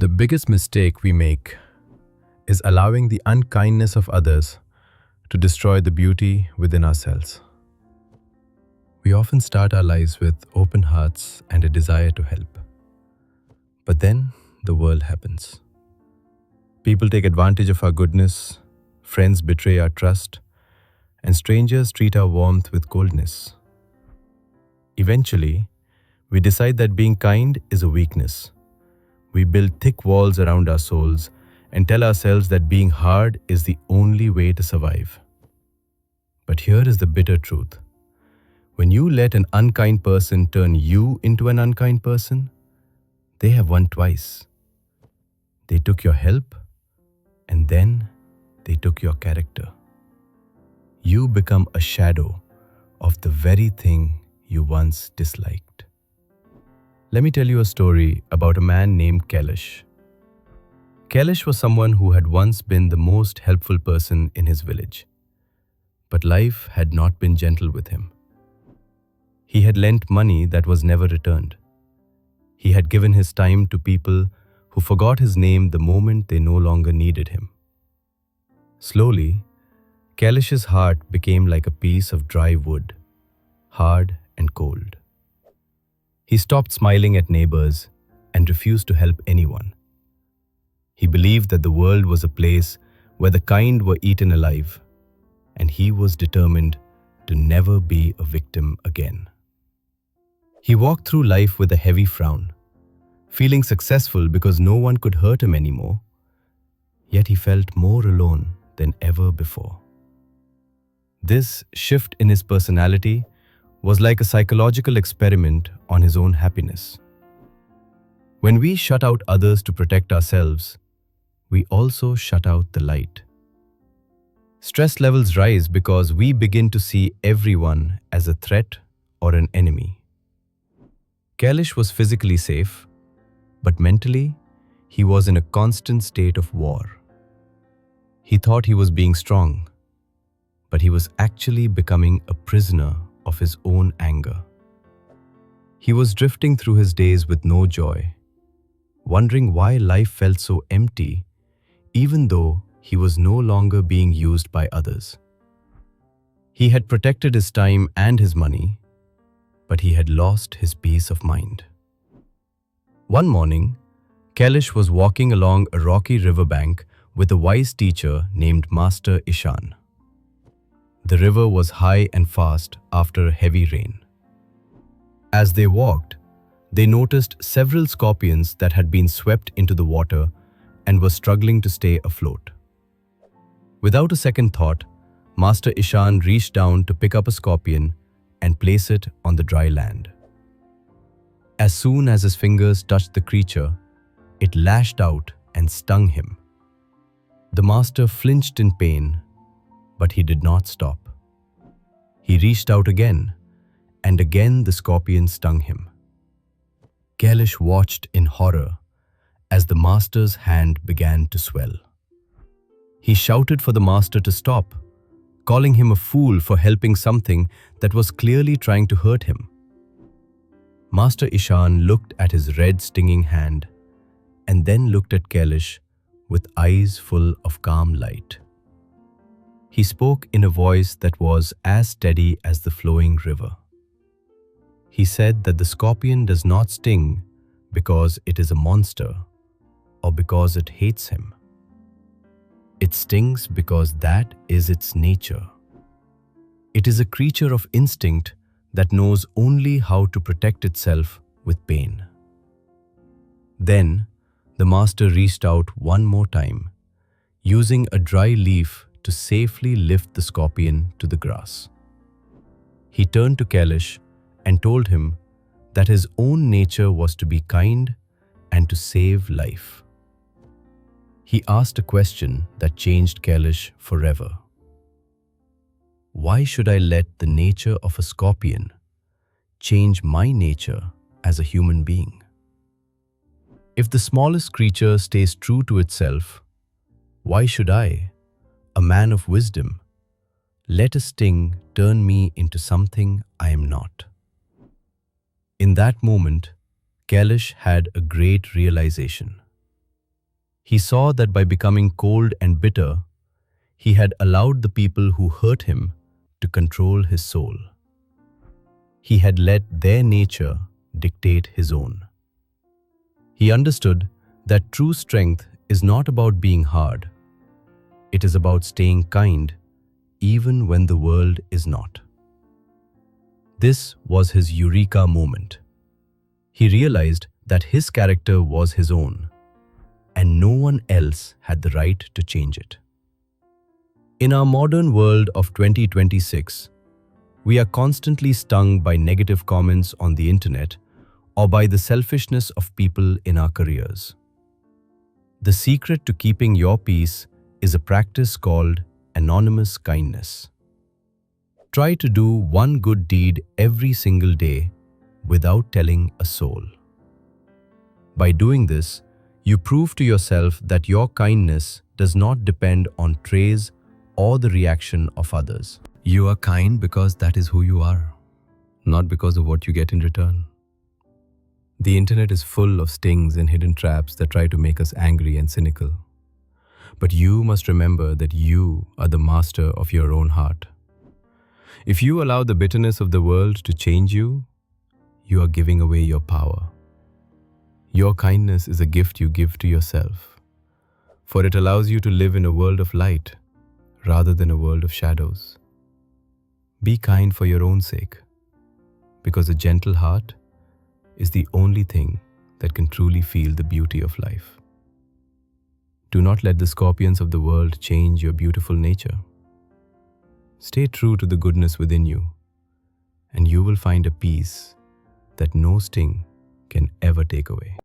The biggest mistake we make is allowing the unkindness of others to destroy the beauty within ourselves. We often start our lives with open hearts and a desire to help. But then the world happens. People take advantage of our goodness, friends betray our trust, and strangers treat our warmth with coldness. Eventually, we decide that being kind is a weakness. We build thick walls around our souls and tell ourselves that being hard is the only way to survive. But here is the bitter truth. When you let an unkind person turn you into an unkind person, they have won twice. They took your help, and then they took your character. You become a shadow of the very thing you once disliked. Let me tell you a story about a man named Kaelash. Kaelash was someone who had once been the most helpful person in his village. But life had not been gentle with him. He had lent money that was never returned. He had given his time to people who forgot his name the moment they no longer needed him. Slowly, Kaelash's heart became like a piece of dry wood, hard and cold. He stopped smiling at neighbors and refused to help anyone. He believed that the world was a place where the kind were eaten alive, and he was determined to never be a victim again. He walked through life with a heavy frown, feeling successful because no one could hurt him anymore, yet he felt more alone than ever before. This shift in his personality was like a psychological experiment on his own happiness. When we shut out others to protect ourselves, we also shut out the light. Stress levels rise because we begin to see everyone as a threat or an enemy. Kaelash was physically safe, but mentally, he was in a constant state of war. He thought he was being strong, but he was actually becoming a prisoner of his own anger. He was drifting through his days with no joy, wondering why life felt so empty, even though he was no longer being used by others. He had protected his time and his money, but he had lost his peace of mind. One morning, Kaelash was walking along a rocky riverbank with a wise teacher named Master Ishaan. The river was high and fast after a heavy rain. As they walked, they noticed several scorpions that had been swept into the water and were struggling to stay afloat. Without a second thought, Master Ishaan reached down to pick up a scorpion and place it on the dry land. As soon as his fingers touched the creature, it lashed out and stung him. The master flinched in pain, but he did not stop. He reached out again, and again the scorpion stung him. Kaelash watched in horror as the master's hand began to swell. He shouted for the master to stop, calling him a fool for helping something that was clearly trying to hurt him. Master Ishaan looked at his red stinging hand and then looked at Kaelash with eyes full of calm light. He spoke in a voice that was as steady as the flowing river. He said that the scorpion does not sting because it is a monster or because it hates him. It stings because that is its nature. It is a creature of instinct that knows only how to protect itself with pain. Then, the master reached out one more time, using a dry leaf to safely lift the scorpion to the grass. He turned to Kaelash and told him that his own nature was to be kind and to save life. He asked a question that changed Kaelash forever. Why should I let the nature of a scorpion change my nature as a human being? If the smallest creature stays true to itself, why should I, a man of wisdom, let a sting turn me into something I am not? In that moment, Kaelash had a great realization. He saw that by becoming cold and bitter, he had allowed the people who hurt him to control his soul. He had let their nature dictate his own. He understood that true strength is not about being hard. It is about staying kind even when the world is not. This was his eureka moment. He realized that his character was his own, and no one else had the right to change it. In our modern world of 2026, we are constantly stung by negative comments on the internet or by the selfishness of people in our careers. The secret to keeping your peace is a practice called anonymous kindness. Try to do one good deed every single day without telling a soul. By doing this, you prove to yourself that your kindness does not depend on praise or the reaction of others. You are kind because that is who you are, not because of what you get in return. The internet is full of stings and hidden traps that try to make us angry and cynical. But you must remember that you are the master of your own heart. If you allow the bitterness of the world to change you, you are giving away your power. Your kindness is a gift you give to yourself, for it allows you to live in a world of light rather than a world of shadows. Be kind for your own sake, because a gentle heart is the only thing that can truly feel the beauty of life. Do not let the scorpions of the world change your beautiful nature. Stay true to the goodness within you, and you will find a peace that no sting can ever take away.